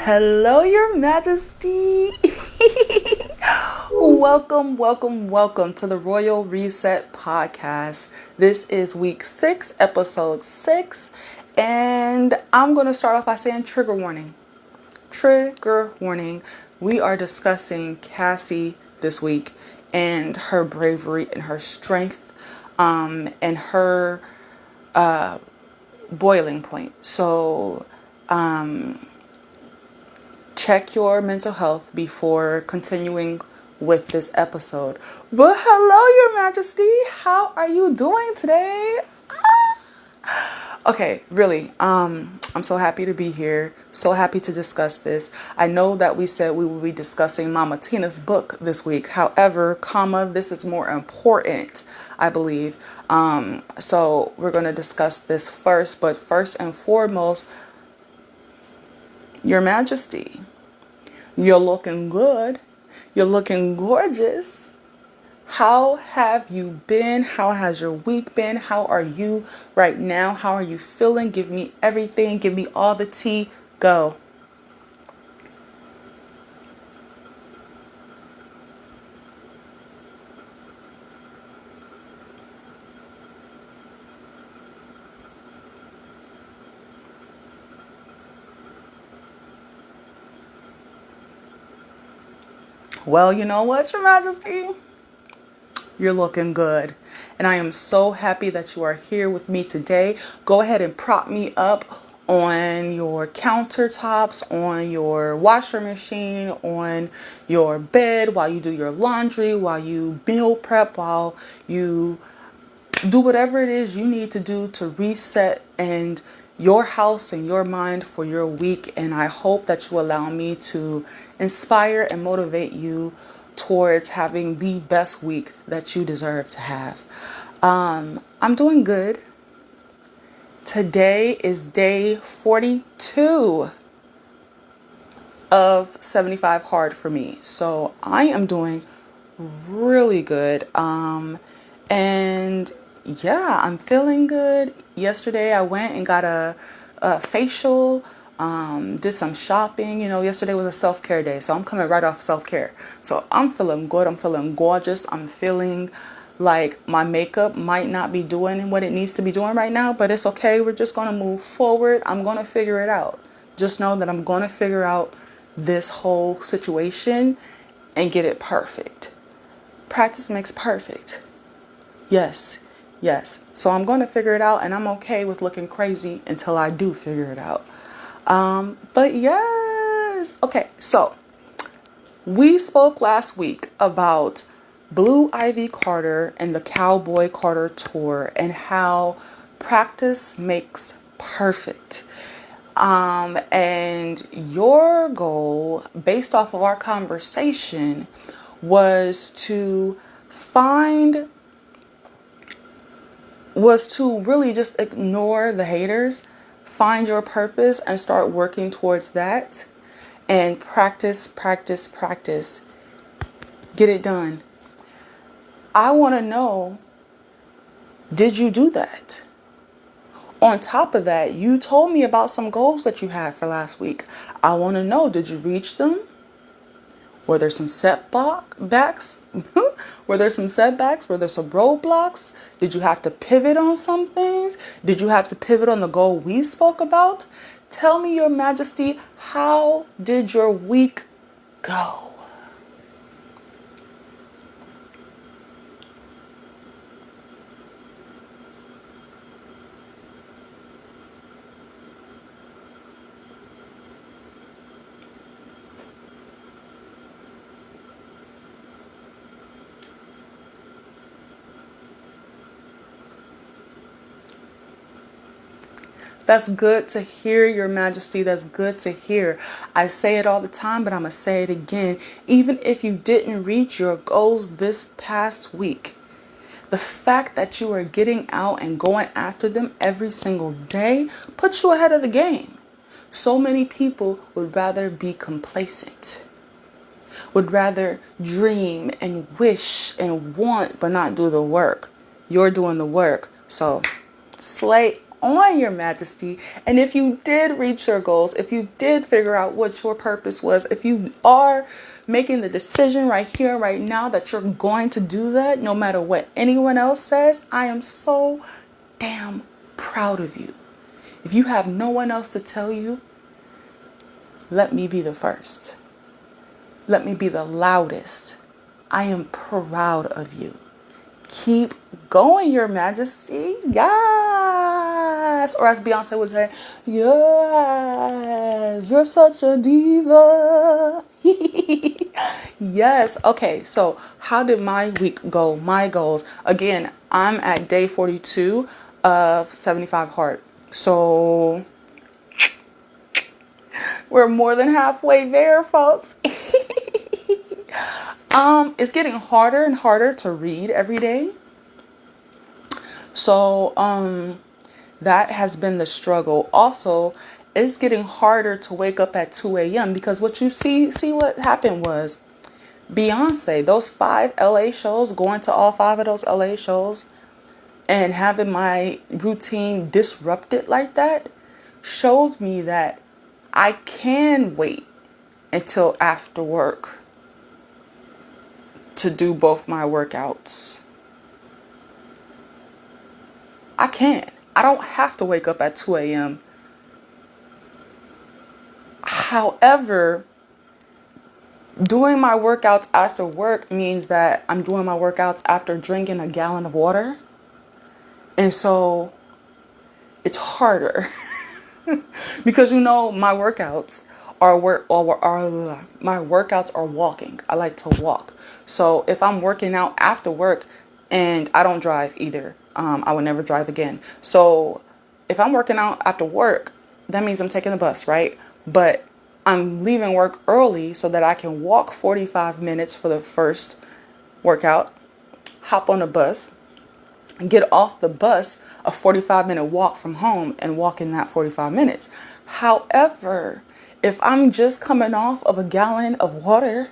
Hello, Your Majesty. welcome to the Royal Reset Podcast. This is week 6, episode 6, and I'm going to start off by saying trigger warning. Trigger warning. We are discussing Cassie this week and her bravery and her strength, and her boiling point. So, check your mental health before continuing with this episode. But hello, Your Majesty. How are you doing today? Okay, really, I'm so happy to be here. So happy to discuss this. I know that we said we will be discussing Mama Tina's book this week. However, this is more important, I believe. So we're going to discuss this first. But first and foremost, Your Majesty, you're looking good. You're looking gorgeous. How have you been? How has your week been? How are you right now? How are you feeling? Give me everything. Give me all the tea. Go. Well, you know what, Your Majesty? You're looking good. And I am so happy that you are here with me today. Go ahead and prop me up on your countertops, on your washer machine, on your bed, while you do your laundry, while you meal prep, while you do whatever it is you need to do to reset and your house and your mind for your week. And I hope that you allow me to inspire and motivate you towards having the best week that you deserve to have. I'm doing good. Today is day 42 of 75 hard for me. So I am doing really good. And yeah, I'm feeling good. Yesterday I went and got a facial, did some shopping. You know, yesterday was a self-care day, so I'm coming right off self-care. So I'm feeling good. I'm feeling gorgeous. I'm feeling like my makeup might not be doing what it needs to be doing right now, but it's okay. We're just going to move forward. I'm going to figure it out. Just know that I'm going to figure out this whole situation and get it perfect. Practice makes perfect. Yes. So I'm going to figure it out, and I'm okay with looking crazy until I do figure it out. But yes. Okay, so we spoke last week about Blue Ivy Carter and the Cowboy Carter tour and how practice makes perfect. And your goal, based off of our conversation, was to really just ignore the haters, find your purpose, and start working towards that. And practice. Get it done. I want to know, did you do that? On top of that, you told me about some goals that you had for last week. I want to know, did you reach them? Were there some setbacks? Were there some setbacks? Were there some roadblocks? Did you have to pivot on some things? Did you have to pivot on the goal we spoke about? Tell me, Your Majesty, how did your week go? That's good to hear, Your Majesty. That's good to hear. I say it all the time, but I'm going to say it again. Even if you didn't reach your goals this past week, the fact that you are getting out and going after them every single day puts you ahead of the game. So many people would rather be complacent, would rather dream and wish and want, but not do the work. You're doing the work. So slay on, Your Majesty. And if you did reach your goals, if you did figure out what your purpose was, if you are making the decision right here, right now, that you're going to do that, no matter what anyone else says, I am so damn proud of you. If you have no one else to tell you, let me be the first. Let me be the loudest. I am proud of you. Keep going, Your Majesty. Yes. Or as Beyonce would say, yes, you're such a diva. Yes. Okay, so how did my week go? My goals. Again, I'm at day 42 of 75 hard. So we're more than halfway there, folks. It's getting harder and harder to read every day. So, that has been the struggle. Also, it's getting harder to wake up at 2 a.m. because what you see what happened was Beyonce, those 5 LA shows, going to all 5 of those LA shows and having my routine disrupted like that showed me that I can wait until after work to do both my workouts. I can. I don't have to wake up at 2 a.m. However, doing my workouts after work means that I'm doing my workouts after drinking a gallon of water. And so it's harder because my workouts are walking. I like to walk. So if I'm working out after work, and I don't drive either, I would never drive again. So if I'm working out after work, that means I'm taking the bus, right? But I'm leaving work early so that I can walk 45 minutes for the first workout, hop on the bus, and get off the bus, a 45-minute walk from home, and walk in that 45 minutes. However, if I'm just coming off of a gallon of water,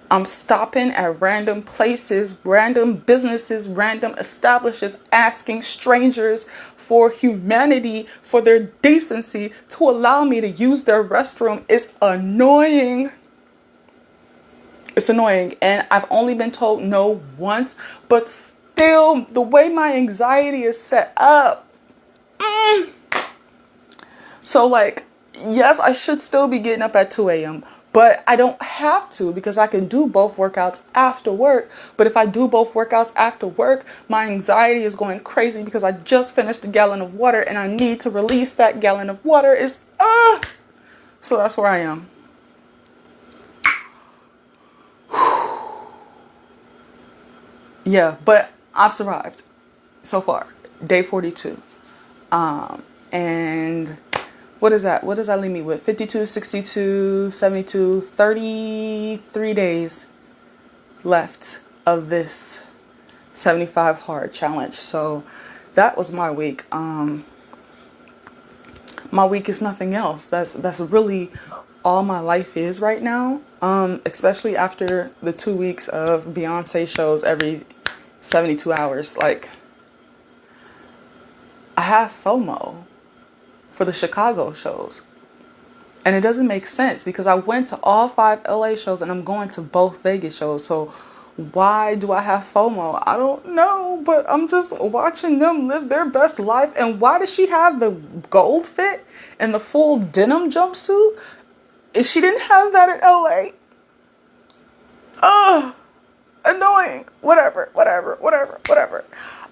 I'm stopping at random places, random businesses, random establishments, asking strangers for humanity, for their decency, to allow me to use their restroom. It's annoying. It's annoying. And I've only been told no once, but still, the way my anxiety is set up. So yes, I should still be getting up at 2 a.m., but I don't have to because I can do both workouts after work. But if I do both workouts after work, my anxiety is going crazy because I just finished a gallon of water and I need to release that gallon of water. So that's where I am. Yeah, but I've survived so far. Day 42. And what is that? What does that leave me with? 52, 62, 72, 33 days left of this 75 hard challenge. So that was my week. My week is nothing else. That's really all my life is right now. Especially after the 2 weeks of Beyonce shows every 72 hours. I have FOMO for the Chicago shows. And it doesn't make sense because I went to all 5 LA shows and I'm going to both Vegas shows. So why do I have FOMO? I don't know, but I'm just watching them live their best life. And why does she have the gold fit and the full denim jumpsuit? If she didn't have that in LA. Annoying. Whatever.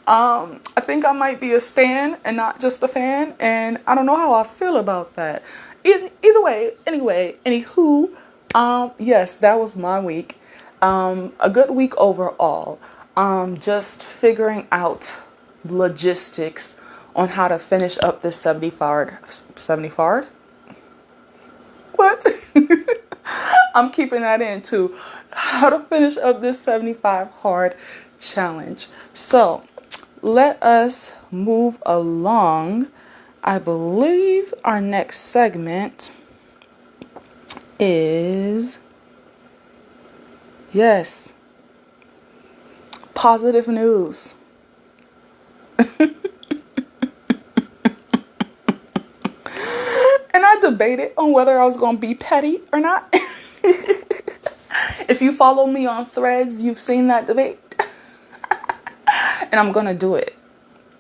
I think I might be a stan and not just a fan, and I don't know how I feel about that. Either way, anywho, yes, that was my week. A good week overall. Just figuring out logistics on how to finish up this 70 What? I'm keeping that in too. How to finish up this 75 hard challenge. So let us move along. I believe our next segment is, yes, positive news. debated on whether I was going to be petty or not. If you follow me on Threads, you've seen that debate. And I'm going to do it.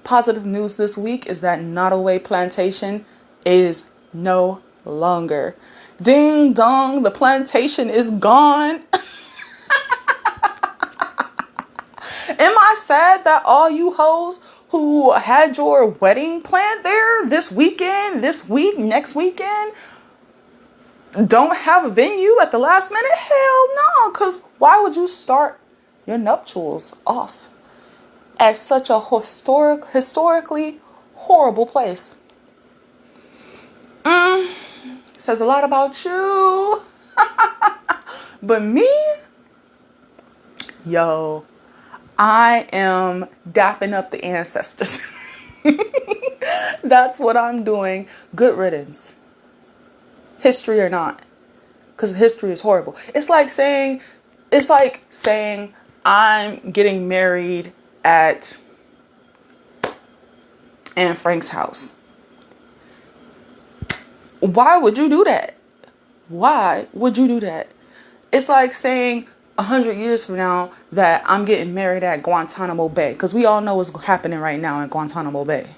Positive news this week is that Nottoway Plantation is no longer. Ding dong, the plantation is gone. Am I sad that all you hoes who had your wedding planned there this weekend, this week, next weekend, don't have a venue at the last minute? Hell no, because why would you start your nuptials off at such a historically horrible place? Says a lot about you. But me, yo, I am dapping up the ancestors. That's what I'm doing. Good riddance. History or not. Because history is horrible. It's like saying I'm getting married at Anne Frank's house. Why would you do that? Why would you do that? It's like saying 100 years from now that I'm getting married at Guantanamo Bay. Because we all know what's happening right now in Guantanamo Bay.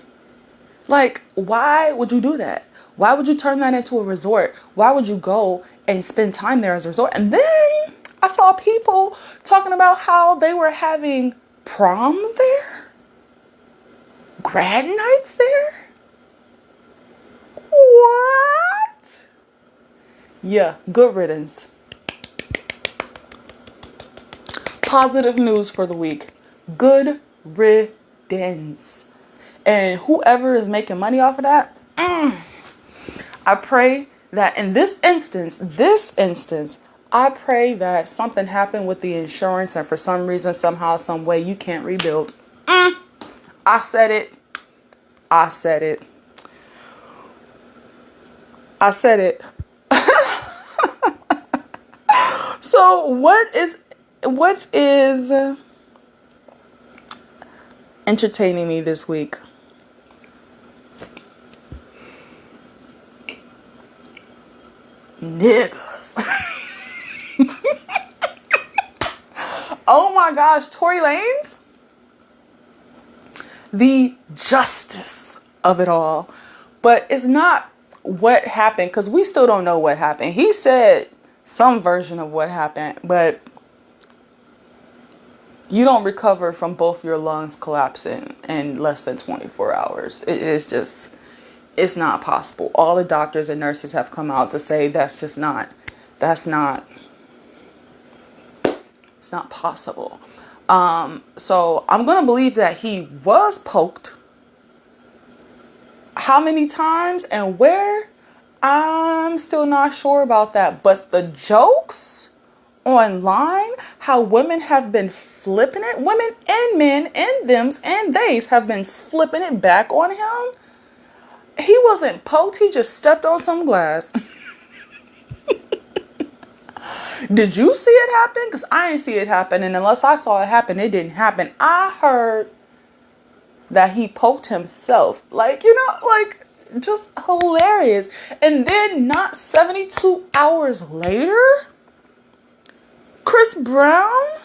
Like, why would you do that? Why would you turn that into a resort? Why would you go and spend time there as a resort? And then I saw people talking about how they were having proms there. Grad nights there. What? Yeah, good riddance. Positive news for the week. Good riddance. And whoever is making money off of that, I pray that in this instance, I pray that something happened with the insurance and for some reason, somehow, some way you can't rebuild. I said it. So what is entertaining me this week? Niggas. Oh my gosh, Tory Lanez. The justice of it all. But it's not what happened, because we still don't know what happened. He said some version of what happened, but you don't recover from both your lungs collapsing in less than 24 hours. It's not possible. All the doctors and nurses have come out to say it's not possible. So I'm going to believe that he was poked. How many times and where? I'm still not sure about that. But the jokes online, how women have been flipping it, women and men and thems and theys have been flipping it back on him. He wasn't poked, he just stepped on some glass. Did you see it happen? Because I didn't see it happen. And unless I saw it happen, it didn't happen. I heard that he poked himself. Like, just hilarious. And then not 72 hours later, Chris Brown,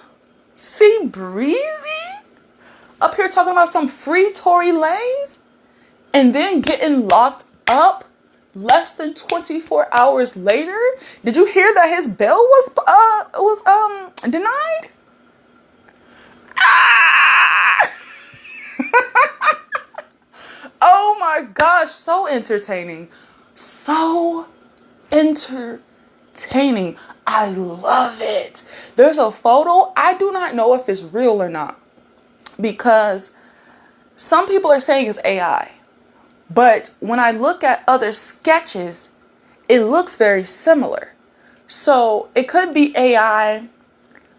C Breezy, up here talking about some free Tory Lanez, and then getting locked up less than 24 hours later. Did you hear that his bail was denied? Oh my gosh, so entertaining. So entertaining. I love it. There's a photo. I do not know if it's real or not, because some people are saying it's AI. But when I look at other sketches, it looks very similar. So it could be AI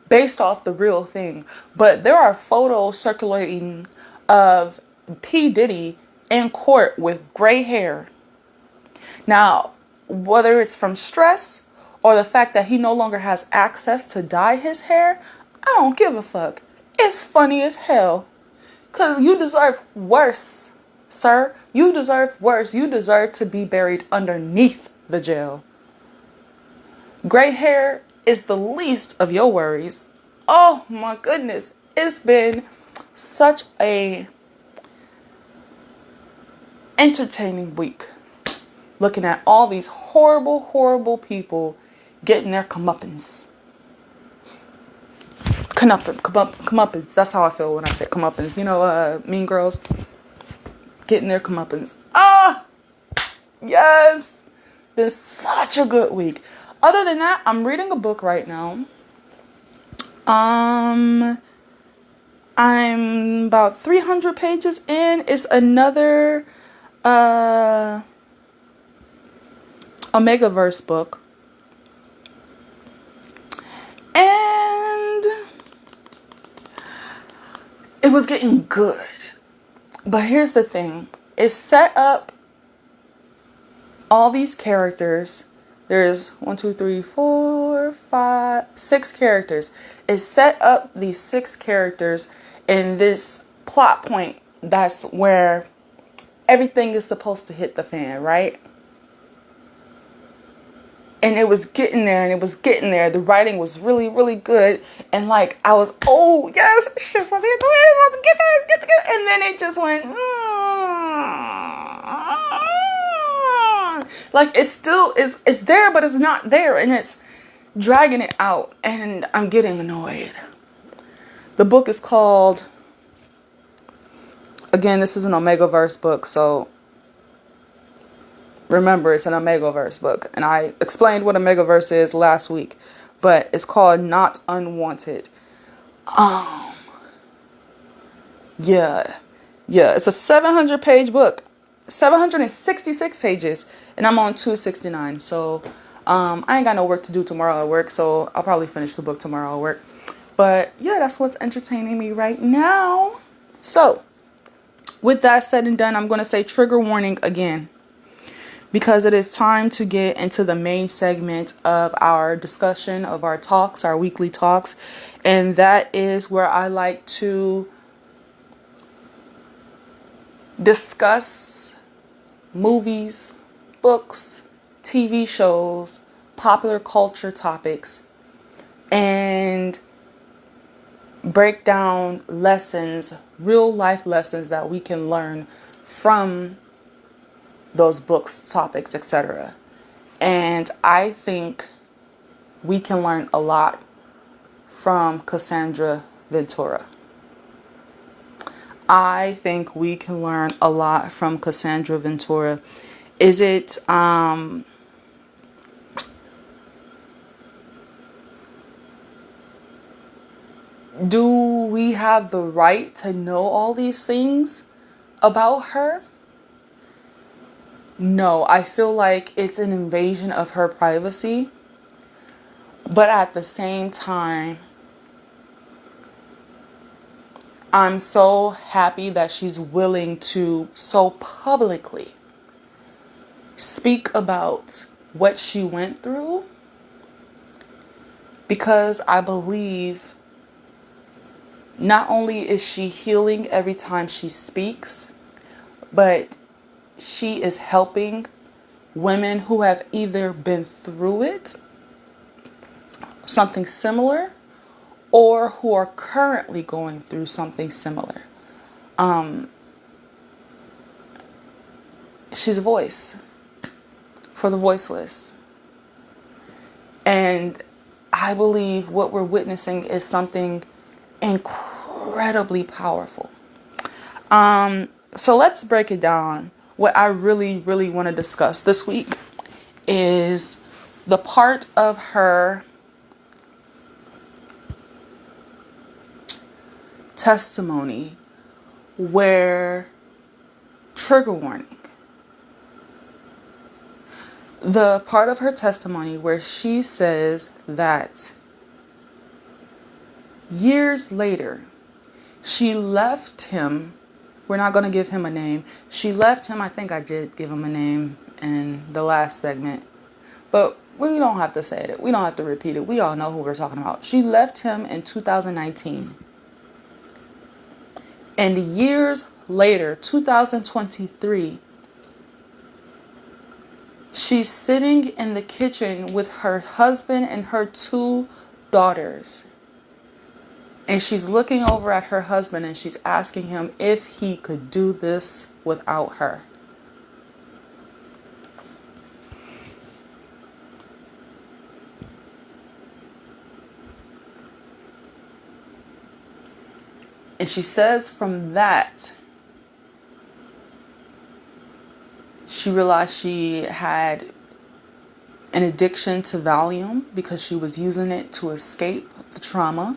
based off the real thing. But there are photos circulating of P. Diddy in court with gray hair. Now, whether it's from stress or the fact that he no longer has access to dye his hair, I don't give a fuck. It's funny as hell. Because you deserve worse, sir. You deserve worse. You deserve to be buried underneath the jail. Gray hair is the least of your worries. Oh my goodness. It's been such a entertaining week. Looking at all these horrible, horrible people getting their comeuppance. Comeuppance. That's how I feel when I say comeuppance. You know, Mean Girls. Getting their comeuppance. Ah! Yes! Been such a good week. Other than that, I'm reading a book right now. I'm about 300 pages in. It's another Omegaverse book. And it was getting good. But here's the thing. It set up all these characters. There's 6 characters. It set up these 6 characters in this plot point. That's where everything is supposed to hit the fan, right? And it was getting there, and it was getting there. The writing was really, really good. And like, I was, oh, yes, shit, about to get there, let's get there. And then it just went, like, it's still, it's there, but it's not there. And it's dragging it out. And I'm getting annoyed. The book is called, again, this is an Omegaverse book, so remember, it's an Omegaverse book. And I explained what Omegaverse is last week. But it's called Not Unwanted. Yeah. It's a 700-page book. 766 pages. And I'm on 269. So I ain't got no work to do tomorrow at work. So I'll probably finish the book tomorrow at work. But yeah, that's what's entertaining me right now. So with that said and done, I'm going to say trigger warning again. Because it is time to get into the main segment of our discussion, of our talks, our weekly talks. And that is where I like to discuss movies, books, TV shows, popular culture topics, and break down lessons, real life lessons that we can learn from those books, topics, etc. And I think we can learn a lot from Cassandra Ventura. I think we can learn a lot from Cassandra Ventura. Is it do we have the right to know all these things about her? No, I feel like it's an invasion of her privacy. But at the same time, I'm so happy that she's willing to so publicly speak about what she went through. Because I believe not only is she healing every time she speaks, but she is helping women who have either been through it, something similar, or who are currently going through something similar. She's a voice for the voiceless. And I believe what we're witnessing is something incredibly powerful. So let's break it down. What I really, really want to discuss this week is the part of her testimony where, trigger warning, the part of her testimony where she says that years later, she left him. We're not going to give him a name. She left him. I think I did give him a name in the last segment. But we don't have to say it. We don't have to repeat it. We all know who we're talking about. She left him in 2019. And years later, 2023, She's sitting in the kitchen with her husband and her 2 daughters. And she's looking over at her husband and she's asking him if he could do this without her. And she says from that, she realized she had an addiction to Valium because she was using it to escape the trauma.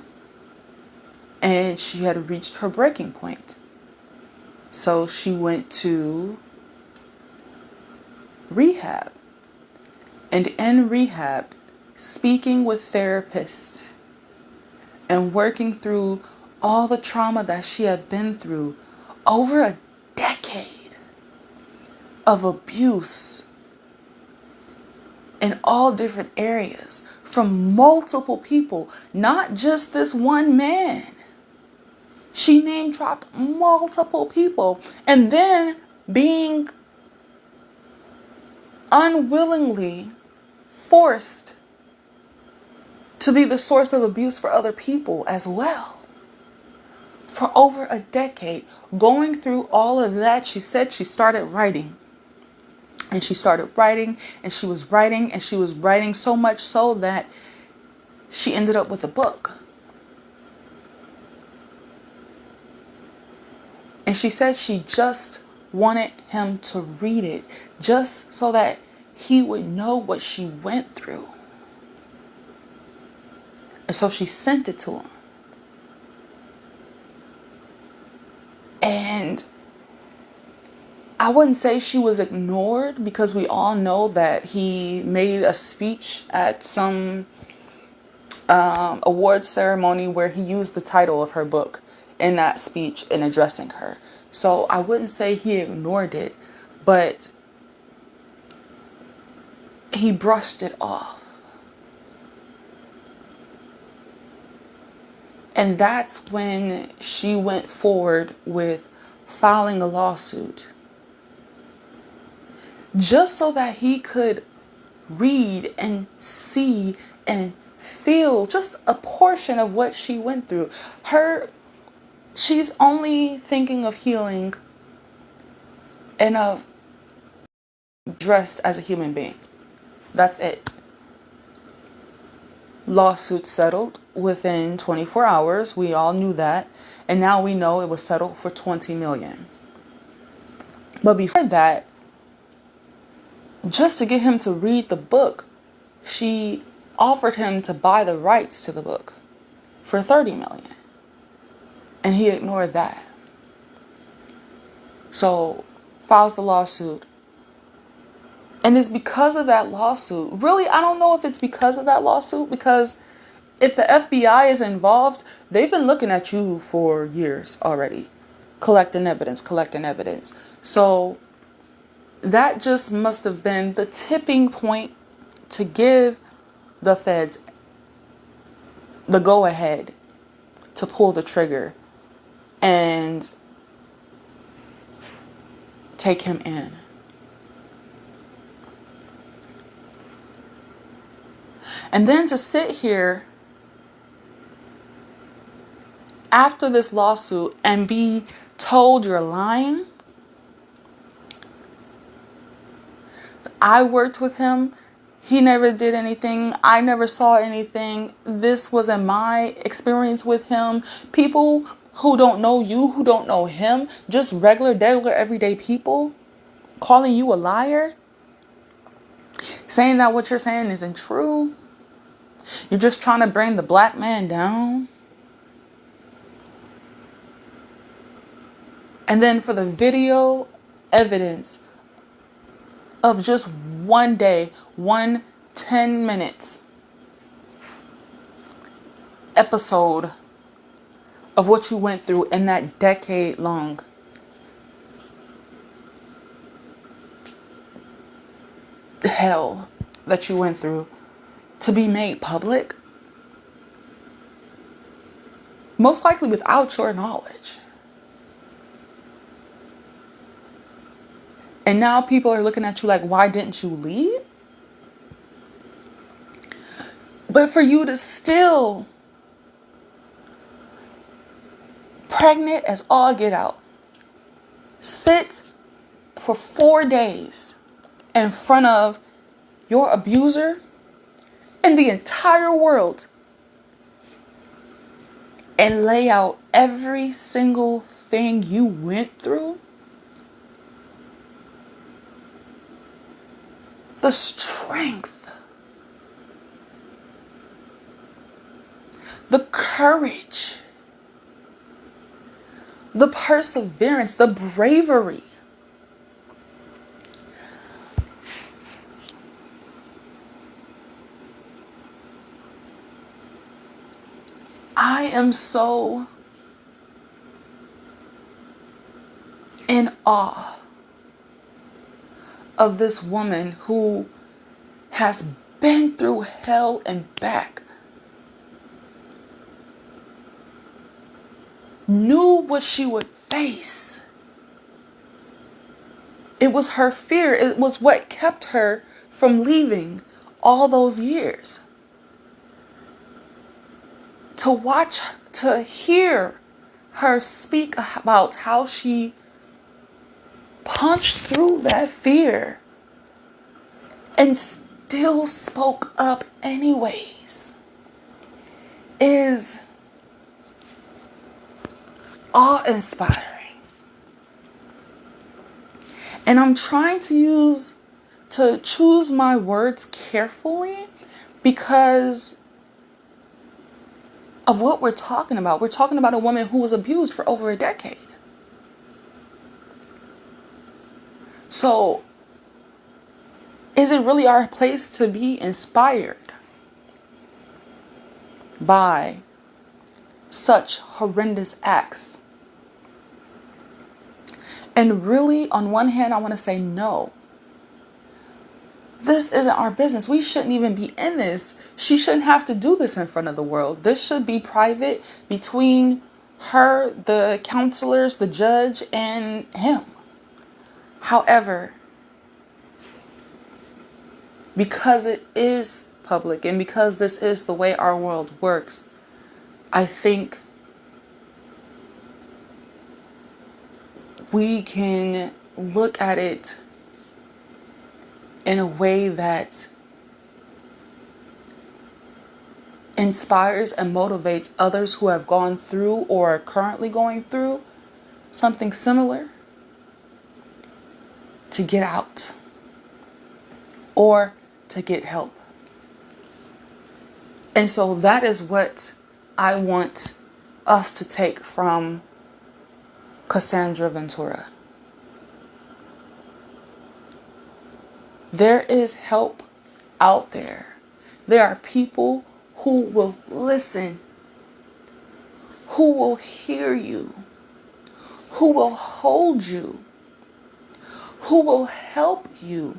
And she had reached her breaking point. So she went to rehab. And in rehab, speaking with therapists and working through all the trauma that she had been through, over a decade of abuse in all different areas from multiple people, not just this one man. She name dropped multiple people, and then being unwillingly forced to be the source of abuse for other people as well. For over a decade, going through all of that, she said she started writing. And she started writing, and she was writing, and she was writing so much so that she ended up with a book. And she said she just wanted him to read it, just so that he would know what she went through. And so she sent it to him. And I wouldn't say she was ignored, because we all know that he made a speech at some award ceremony where he used the title of her book in that speech in addressing her. So I wouldn't say he ignored it, but he brushed it off. And that's when she went forward with filing a lawsuit, just so that he could read and see and feel just a portion of what she went through. She's only thinking of healing and of dressed as a human being. That's it. Lawsuit settled within 24 hours. We all knew that. And now we know it was settled for $20 million. But before that, just to get him to read the book, she offered him to buy the rights to the book for $30 million. And he ignored that. So files the lawsuit. And it's because of that lawsuit. Really, I don't know if it's because of that lawsuit, because if the FBI is involved, they've been looking at you for years already, collecting evidence. So that just must have been the tipping point to give the feds the go-ahead to pull the trigger and take him in. And then to sit here after this lawsuit and be told you're lying. I worked with him. He never did anything. I never saw anything. This wasn't my experience with him. People who don't know you, who don't know him, just regular, everyday people, calling you a liar, saying that what you're saying isn't true. You're just trying to bring the black man down. And then for the video evidence of just one day, 10 minutes episode of what you went through in that decade long hell that you went through to be made public, most likely without your knowledge. And now people are looking at you like, why didn't you leave? But for you to still pregnant as all get out, sit for 4 days in front of your abuser and the entire world and lay out every single thing you went through, the strength, the courage, the perseverance, the bravery. I am so in awe of this woman who has been through hell and back, knew what she would face. It was her fear. It was what kept her from leaving all those years. To watch, to hear her speak about how she punched through that fear and still spoke up anyways is awe-inspiring. And I'm trying to choose my words carefully because of what we're talking about. We're talking about a woman who was abused for over a decade. So, is it really our place to be inspired by such horrendous acts? And really, on one hand, I want to say no. This isn't our business. We shouldn't even be in this. She shouldn't have to do this in front of the world. This should be private between her, the counselors, the judge, and him. However, because it is public and because this is the way our world works, I think we can look at it in a way that inspires and motivates others who have gone through or are currently going through something similar to get out or to get help. And so that is what I want us to take from Cassandra Ventura. There is help out there. There are people who will listen, who will hear you, who will hold you, who will help you,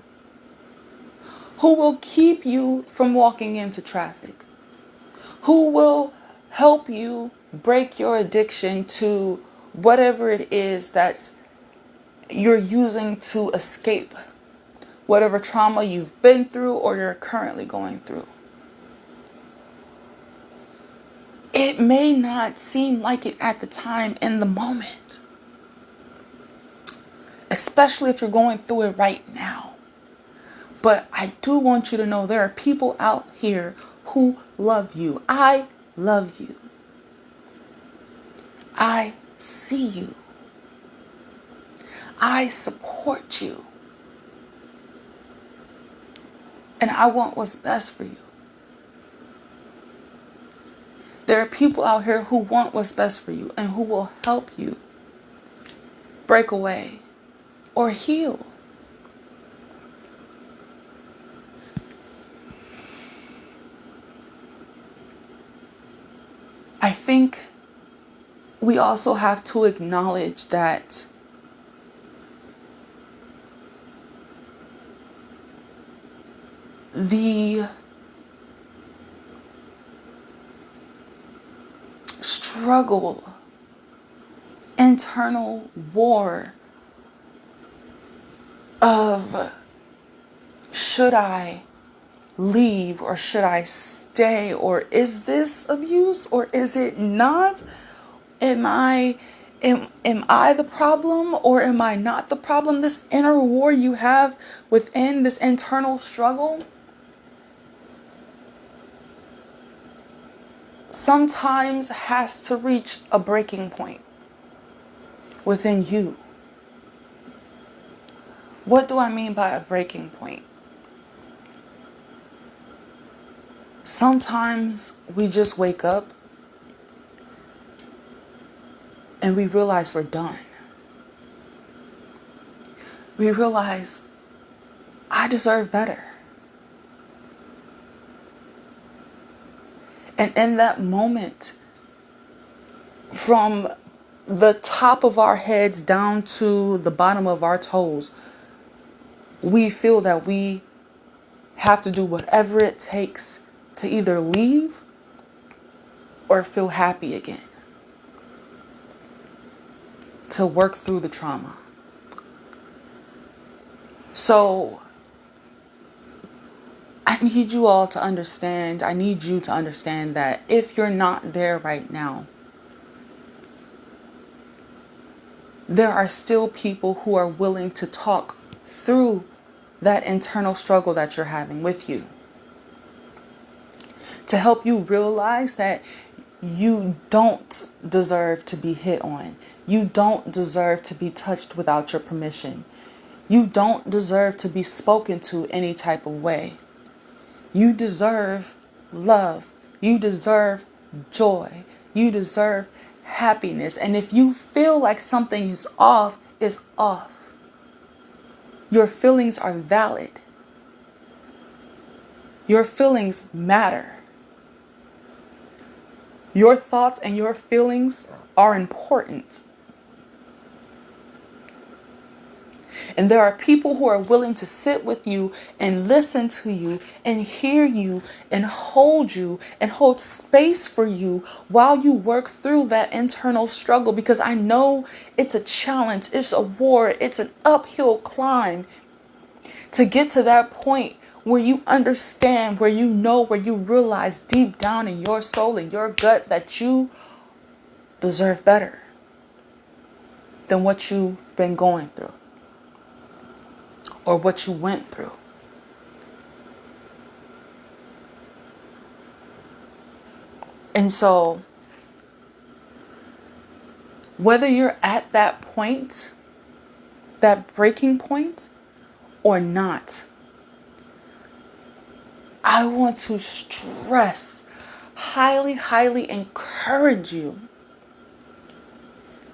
who will keep you from walking into traffic, who will help you break your addiction to whatever it is that's you're using to escape whatever trauma you've been through or you're currently going through. It may not seem like it at the time in the moment, especially if you're going through it right now. But I do want you to know there are people out here who love you. I love you. I see you. I support you. And I want what's best for you. There are people out here who want what's best for you and who will help you break away or heal. I think we also have to acknowledge that the struggle, internal war of should I leave or should I stay, or is this abuse or is it not? Am I the problem or am I not the problem? This inner war you have within, this internal struggle, sometimes has to reach a breaking point within you. What do I mean by a breaking point? Sometimes we just wake up and we realize we're done. We realize I deserve better. And in that moment, from the top of our heads down to the bottom of our toes, we feel that we have to do whatever it takes to either leave or feel happy again, to work through the trauma. So I need you all to understand, I need you to understand that if you're not there right now, there are still people who are willing to talk through that internal struggle that you're having with you, to help you realize that you don't deserve to be hit on. You don't deserve to be touched without your permission. You don't deserve to be spoken to any type of way. You deserve love. You deserve joy. You deserve happiness. And if you feel like something is off, it's off. Your feelings are valid. Your feelings matter. Your thoughts and your feelings are important. And there are people who are willing to sit with you and listen to you and hear you and hold space for you while you work through that internal struggle. Because I know it's a challenge, it's a war, it's an uphill climb to get to that point where you understand, where you know, where you realize deep down in your soul, in your gut, that you deserve better than what you've been going through or what you went through. And so, whether you're at that point, that breaking point, or not, I want to stress, highly encourage you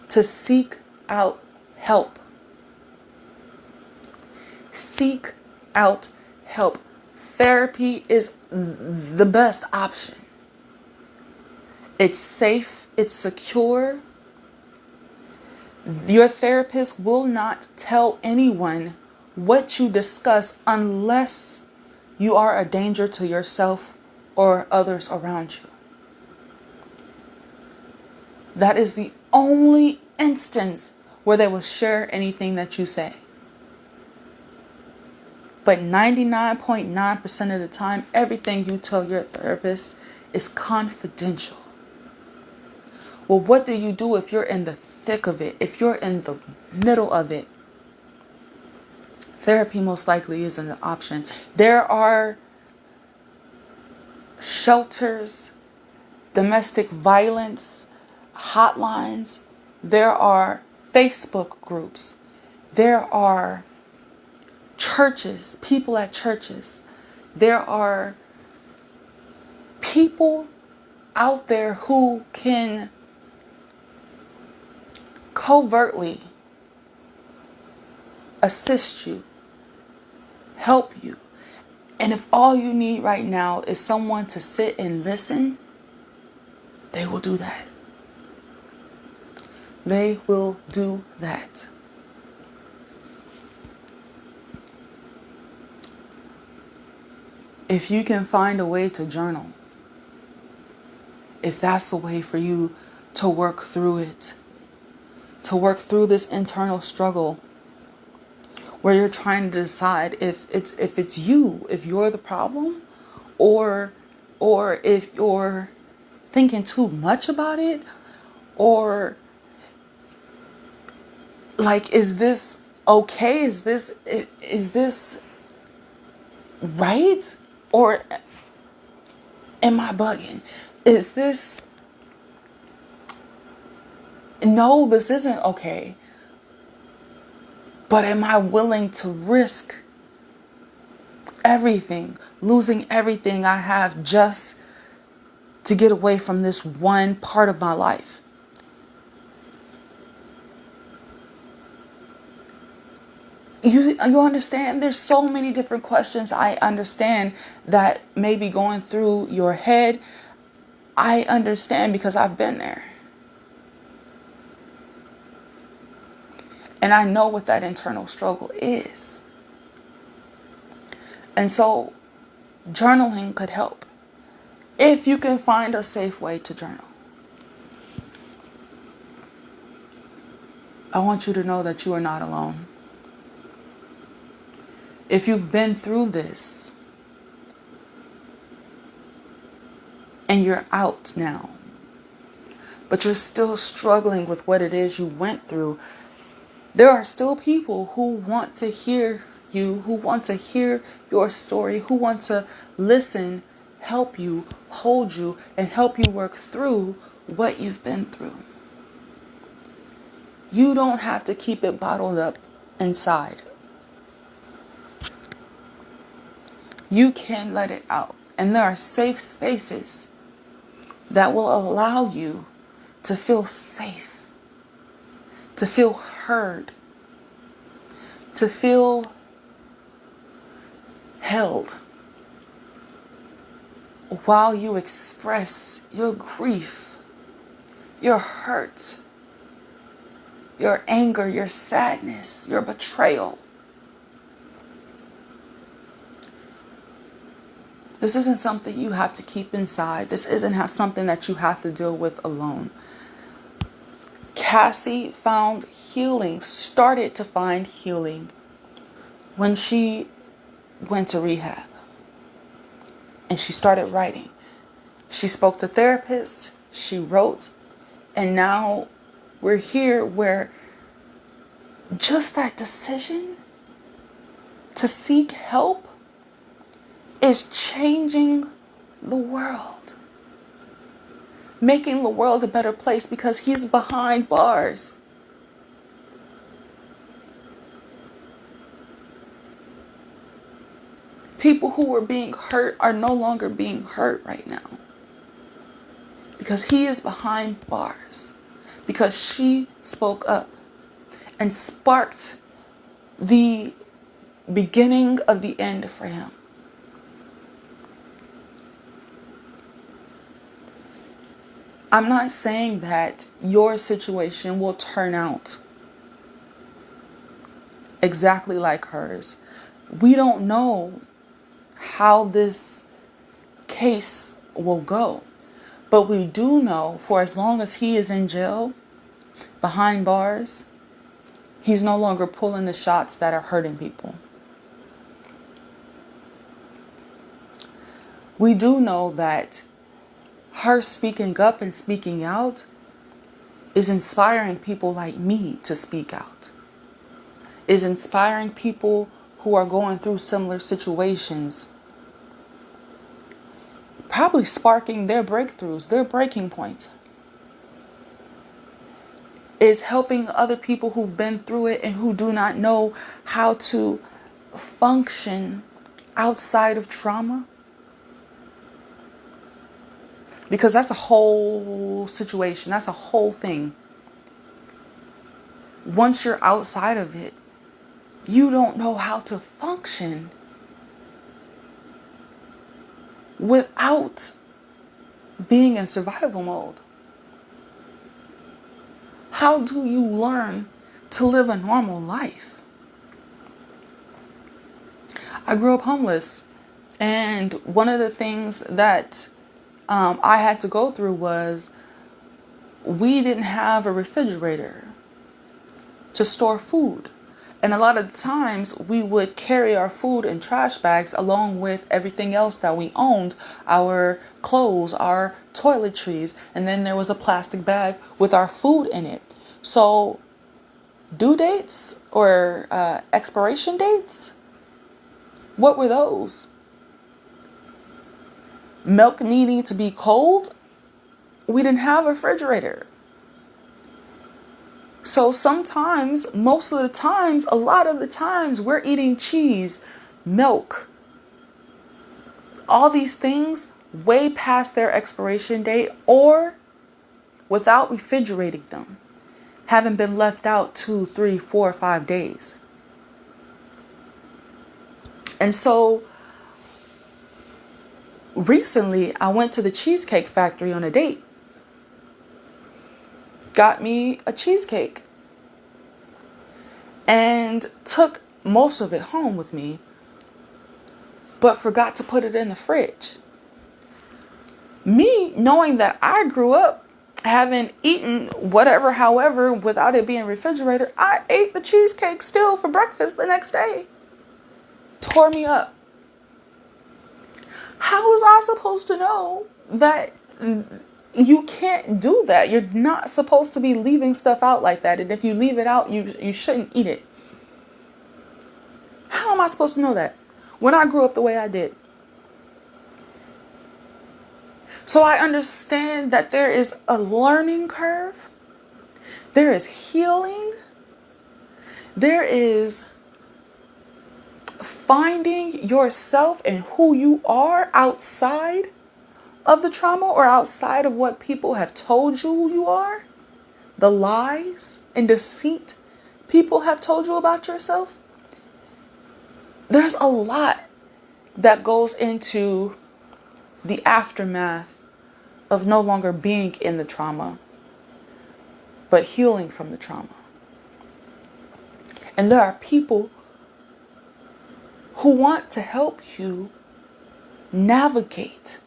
to seek out help. Seek out help. Therapy is the best option. It's safe, it's secure. Your therapist will not tell anyone what you discuss unless you are a danger to yourself or others around you. That is the only instance where they will share anything that you say. But 99.9% of the time, everything you tell your therapist is confidential. Well, what do you do if you're in the thick of it? If you're in the middle of it? Therapy most likely isn't an option. There are shelters, domestic violence hotlines. There are Facebook groups. There are churches, people at churches. There are people out there who can covertly assist you, help you. And if all you need right now is someone to sit and listen, they will do that. They will do that. If you can find a way to journal, if that's a way for you to work through it, to work through this internal struggle where you're trying to decide if you're the problem, or if you're thinking too much about it, or like, is this okay? Is this right? Or am I bugging? Is this, no, this isn't okay. But am I willing to risk everything, losing everything I have just to get away from this one part of my life? You understand? There's so many different questions I understand that may be going through your head. I understand because I've been there. And I know what that internal struggle is. And so journaling could help. If you can find a safe way to journal. I want you to know that you are not alone. If you've been through this and you're out now, but you're still struggling with what it is you went through, there are still people who want to hear you, who want to hear your story, who want to listen, help you, hold you, and help you work through what you've been through. You don't have to keep it bottled up inside. You can let it out. And there are safe spaces that will allow you to feel safe, to feel heard, to feel held while you express your grief, your hurt, your anger, your sadness, your betrayal. This isn't something you have to keep inside. This isn't something that you have to deal with alone. Cassie found healing, started to find healing when she went to rehab. And she started writing. She spoke to therapists, she wrote, and now we're here where just that decision to seek help is changing the world. Making the world a better place because he's behind bars. People who were being hurt are no longer being hurt right now. Because he is behind bars. Because she spoke up and sparked the beginning of the end for him. I'm not saying that your situation will turn out exactly like hers. We don't know how this case will go. But we do know for as long as he is in jail, behind bars, he's no longer pulling the shots that are hurting people. We do know that her speaking up and speaking out is inspiring people like me to speak out. Is inspiring people who are going through similar situations. Probably sparking their breakthroughs, their breaking points. Is helping other people who've been through it and who do not know how to function outside of trauma. Because that's a whole situation. That's a whole thing. Once you're outside of it, you don't know how to function without being in survival mode. How do you learn to live a normal life? I grew up homeless, and one of the things that I had to go through was we didn't have a refrigerator to store food. And a lot of the times we would carry our food in trash bags along with everything else that we owned, our clothes, our toiletries, and then there was a plastic bag with our food in it. So due dates or expiration dates, what were those? Milk needing to be cold? We didn't have a refrigerator. So sometimes, most of the times, a lot of the times, we're eating cheese, milk, all these things way past their expiration date, or without refrigerating them, having been left out 2, 3, 4, 5 days. And so recently I went to the Cheesecake Factory on a date. Got me a cheesecake and took most of it home with me, but forgot to put it in the fridge. Me knowing that I grew up having eaten whatever, however, without it being refrigerated, I ate the cheesecake still for breakfast the next day. Tore me up. How was I supposed to know that you can't do that? You're not supposed to be leaving stuff out like that. And if you leave it out, you shouldn't eat it. How am I supposed to know that when I grew up the way I did? So I understand that there is a learning curve. There is healing. There is finding yourself and who you are outside of the trauma or outside of what people have told you who you are, the lies and deceit people have told you about yourself. There's a lot that goes into the aftermath of no longer being in the trauma, but healing from the trauma. And there are people who want to help you navigate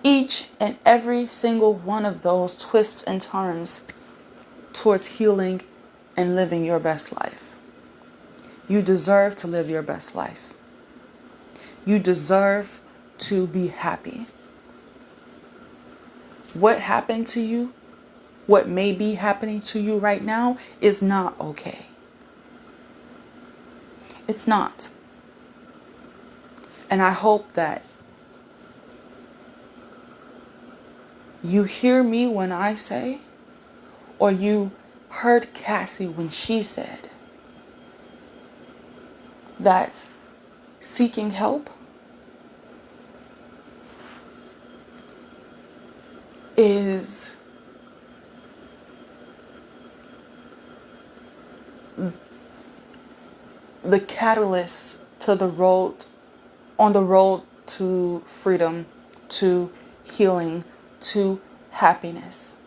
each and every single one of those twists and turns towards healing and living your best life. You deserve to live your best life. You deserve to be happy. What happened to you, what may be happening to you right now, is not okay. It's not. And I hope that you hear me when I say, or you heard Cassie when she said, that seeking help is the catalyst to the road, on the road to freedom, to healing, to happiness,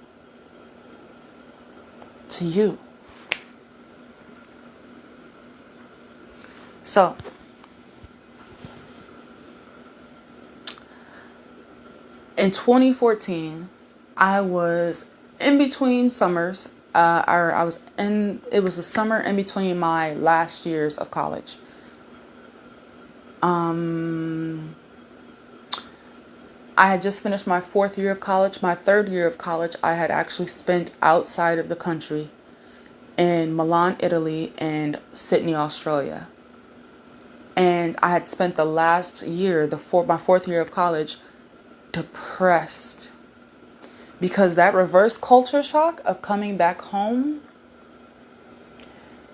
to you. So, in 2014, I was in between summers. It was the summer in between my last years of college. I had just finished my 4th year of college. My 3rd year of college, I had actually spent outside of the country in Milan, Italy, and Sydney, Australia. And I had spent the last year, my 4th year of college, depressed. Because that reverse culture shock of coming back home,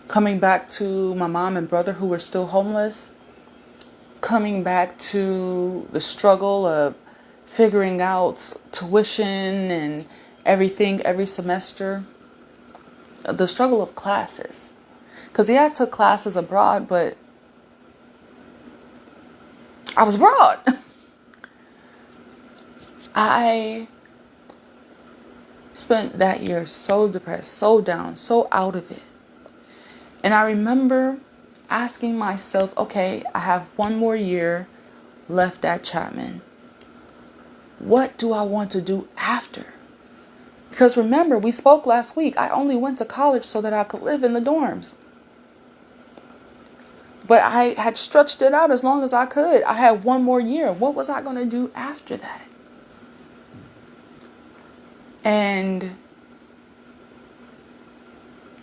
coming back to my mom and brother who were still homeless, coming back to the struggle of figuring out tuition and everything every semester, the struggle of classes. Because I took classes abroad, but I was abroad. I spent that year so depressed, so down, so out of it. And I remember asking myself, okay, I have one more year left at Chapman. What do I want to do after? Because remember, we spoke last week. I only went to college so that I could live in the dorms. But I had stretched it out as long as I could. I had one more year. What was I going to do after that? And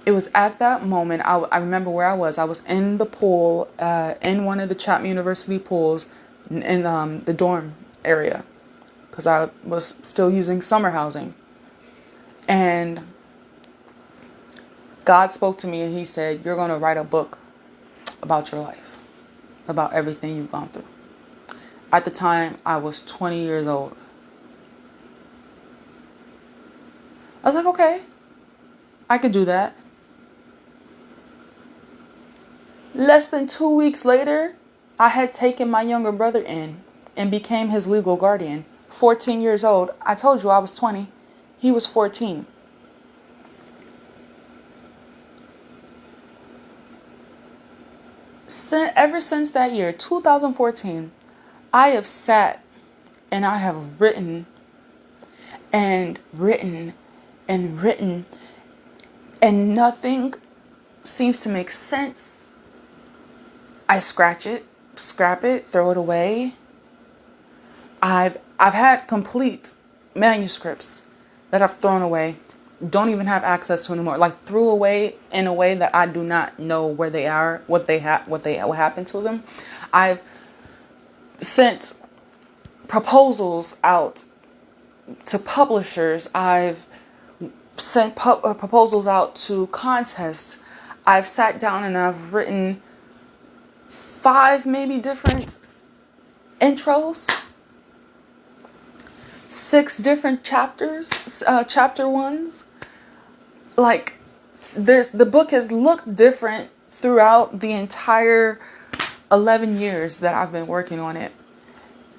it was at that moment, I remember where I was. I was in the pool, in one of the Chapman University pools in the dorm area, because I was still using summer housing. And God spoke to me and he said, you're going to write a book about your life, about everything you've gone through. At the time, I was 20 years old. I was like, okay, I could do that. Less than 2 weeks later, I had taken my younger brother in and became his legal guardian. 14 years old. I told you I was 20. He was 14. Ever since that year, 2014, I have sat and I have written and written and written, and nothing seems to make sense. I scratch it, scrap it, throw it away. I've had complete manuscripts that I've thrown away, don't even have access to anymore. Like threw away in a way that I do not know where they are, what happened to them. I've sent proposals out to publishers. I've sent proposals out to contests. I've sat down and I've written 5 maybe different intros, 6 different chapters, chapter ones. Like the book has looked different throughout the entire 11 years that I've been working on it.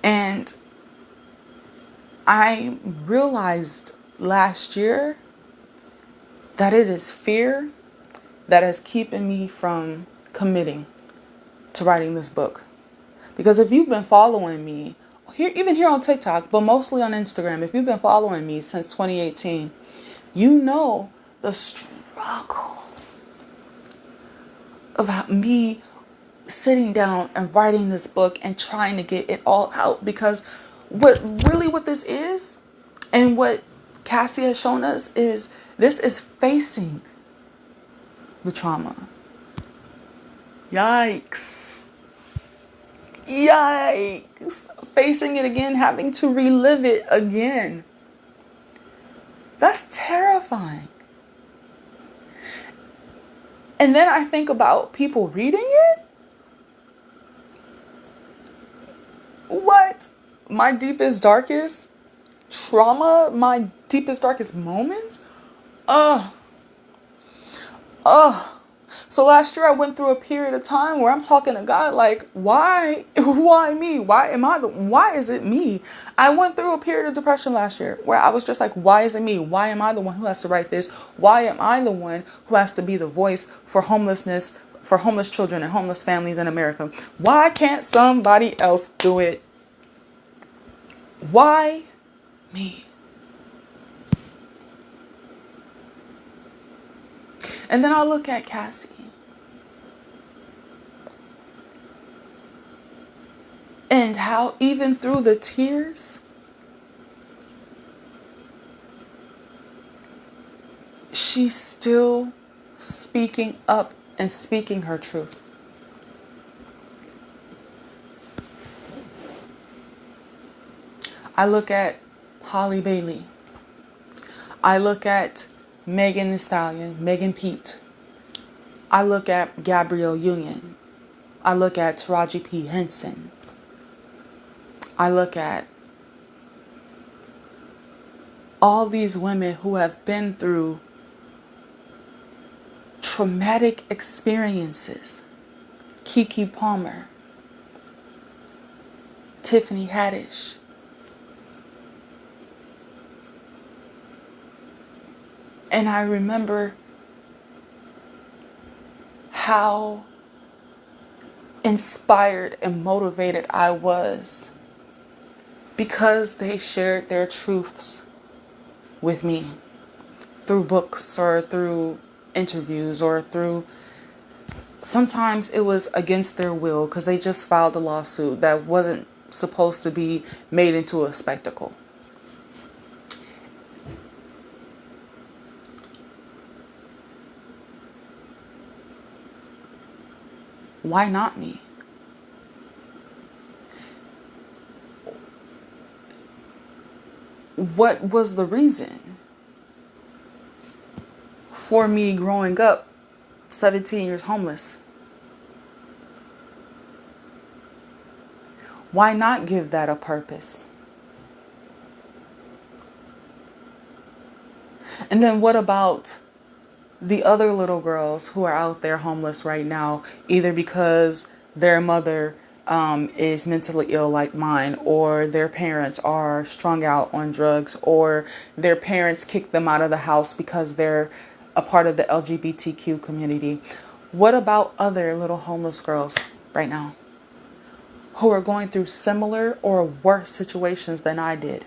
And I realized last year that it is fear that is keeping me from committing to writing this book. Because if you've been following me, even here on TikTok, but mostly on Instagram, if you've been following me since 2018, you know the struggle of me sitting down and writing this book and trying to get it all out. Because what this is, and what Cassie has shown us, is this is facing the trauma. Yikes. Facing it again, having to relive it again. That's terrifying. And then I think about people reading it. What? My deepest, darkest trauma, my deepest, darkest moments? So last year I went through a period of time where I'm talking to God like, why me? Why is it me? I went through a period of depression last year where I was just like, why is it me? Why am I the one who has to write this? Why am I the one who has to be the voice for homelessness, for homeless children and homeless families in America? Why can't somebody else do it? Why me? And then I'll look at Cassie. And how even through the tears, she's still speaking up and speaking her truth. I look at Holly Bailey. I look at Megan Thee Stallion, Megan Pete. I look at Gabrielle Union. I look at Taraji P. Henson. I look at all these women who have been through traumatic experiences. Keke Palmer, Tiffany Haddish. And I remember how inspired and motivated I was because they shared their truths with me through books or through interviews or through sometimes it was against their will because they just filed a lawsuit that wasn't supposed to be made into a spectacle. Why not me? What was the reason for me growing up 17 years homeless? Why not give that a purpose? And then what about the other little girls who are out there homeless right now, either because their mother is mentally ill like mine, or their parents are strung out on drugs, or their parents kicked them out of the house because they're a part of the LGBTQ community? What about other little homeless girls right now who are going through similar or worse situations than I did?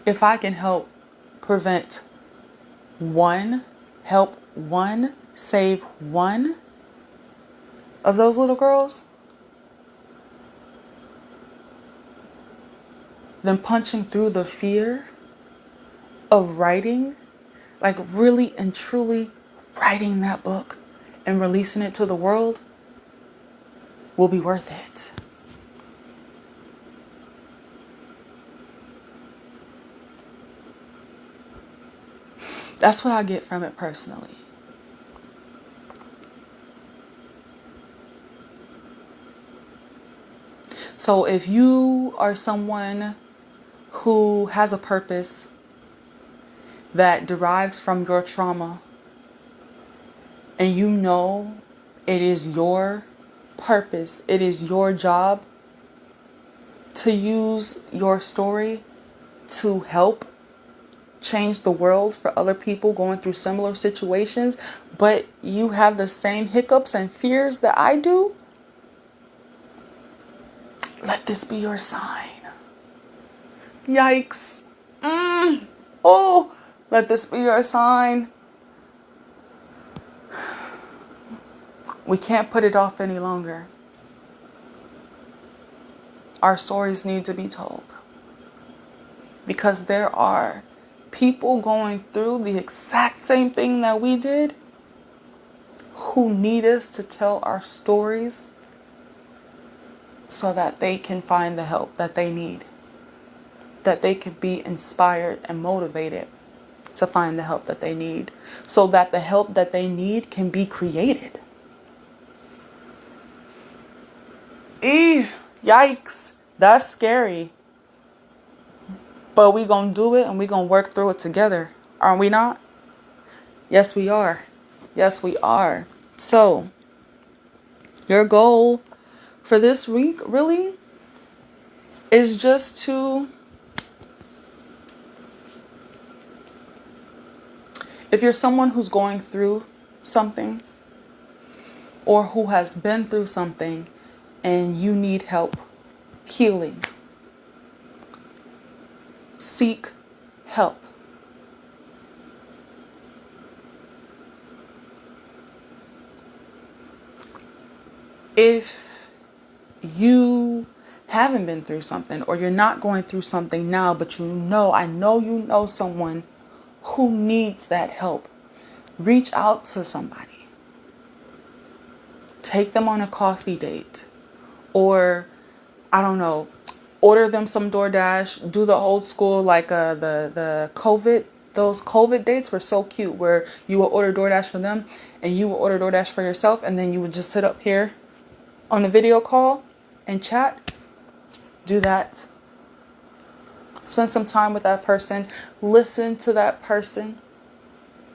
If I can help prevent one, help one, save one of those little girls, then punching through the fear of writing, like really and truly writing that book and releasing it to the world, will be worth it. That's what I get from it personally. So if you are someone who has a purpose that derives from your trauma, and you know it is your purpose, it is your job to use your story to help change the world for other people going through similar situations, but you have the same hiccups and fears that I do, let this be your sign. Yikes. Oh, let this be your sign. We can't put it off any longer. Our stories need to be told, because there are people going through the exact same thing that we did who need us to tell our stories so that they can find the help that they need, that they can be inspired and motivated to find the help that they need, so that the help that they need can be created. Yikes, that's scary. But we gonna do it, and we gonna work through it together, aren't we not? Yes, we are. Yes, we are. So, your goal for this week really is just to, if you're someone who's going through something or who has been through something and you need help healing, seek help. If you haven't been through something, or you're not going through something now, but I know you know someone who needs that help, reach out to somebody. Take them on a coffee date, or I don't know, order them some DoorDash. Do the old school, like the COVID. Those COVID dates were so cute, where you would order DoorDash for them and you would order DoorDash for yourself, and then you would just sit up here on a video call and chat. Do that. Spend some time with that person. Listen to that person.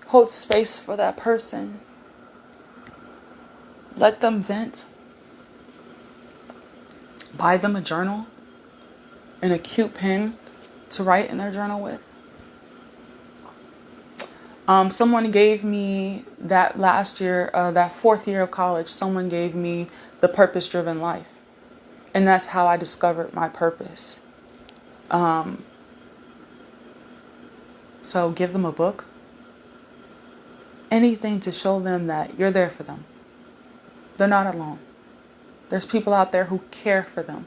Hold space for that person. Let them vent. Buy them a journal and a cute pen to write in their journal with. Someone gave me that last year, that fourth year of college, someone gave me The Purpose-Driven Life. And that's how I discovered my purpose. So give them a book. Anything to show them that you're there for them. They're not alone. There's people out there who care for them,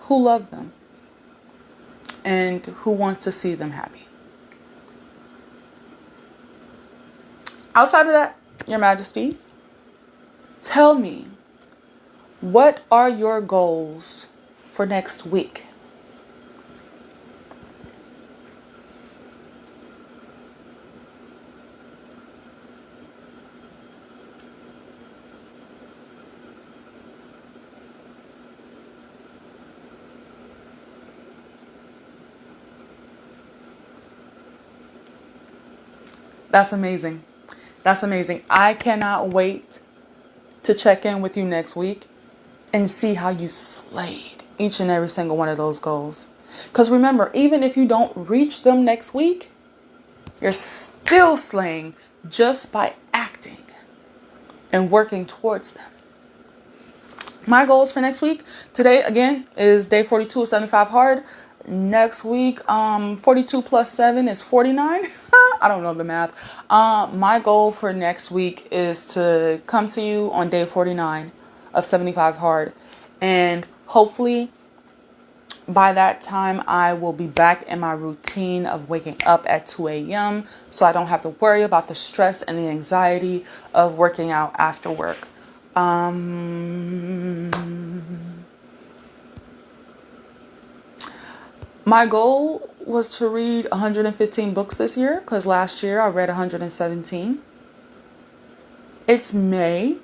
who love them, and who wants to see them happy. Outside of that, Your Majesty, tell me, what are your goals for next week? That's amazing. That's amazing. I cannot wait to check in with you next week and see how you slayed each and every single one of those goals. Because remember, even if you don't reach them next week, you're still slaying just by acting and working towards them. My goals for next week, today again is day 42 of 75 hard. Next week, 42 plus 7 is 49. I don't know the math. My goal for next week is to come to you on day 49 of 75 hard. And hopefully by that time, I will be back in my routine of waking up at 2 a.m. so I don't have to worry about the stress and the anxiety of working out after work. My goal was to read 115 books this year because last year I read 117. It's May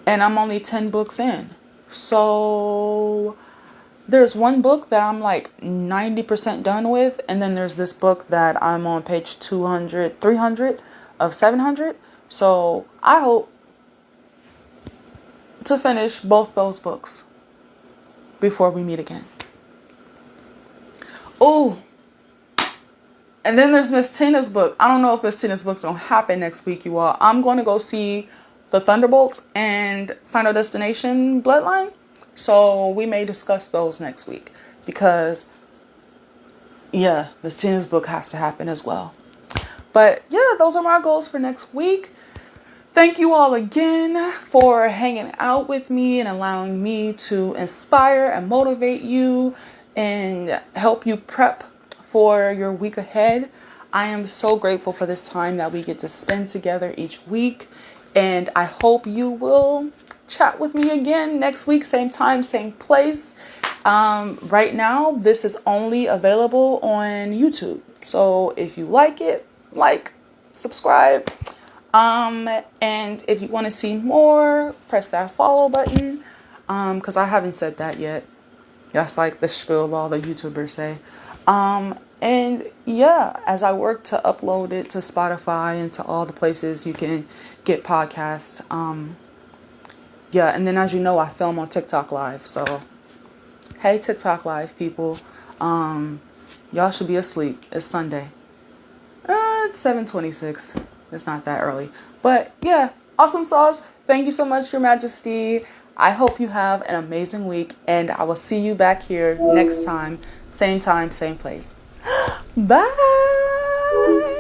and I'm only 10 books in. So there's one book that I'm like 90% done with, and then there's this book that I'm on page 200, 300 of 700. So I hope to finish both those books before we meet again. Oh, and then there's Miss Tina's book. I don't know if Miss Tina's books don't happen next week, you all. I'm going to go see The Thunderbolts and Final Destination Bloodline. So we may discuss those next week because, yeah, Miss Tina's book has to happen as well. But yeah, those are my goals for next week. Thank you all again for hanging out with me and allowing me to inspire and motivate you and help you prep for your week ahead. I am so grateful for this time that we get to spend together each week. And I hope you will chat with me again next week, same time, same place. Right now, this is only available on YouTube. So if you like it, subscribe. And if you want to see more, press that follow button. Because I haven't said that yet. That's like the spiel all the YouTubers say. And yeah, as I work to upload it to Spotify and to all the places you can get podcasts. Yeah, and then as you know, I film on TikTok Live. So, hey, TikTok Live people. Y'all should be asleep. It's Sunday. It's 7:26. It's not that early. But yeah, awesome sauce. Thank you so much, Your Majesty. I hope you have an amazing week, and I will see you back here next time, same place. Bye.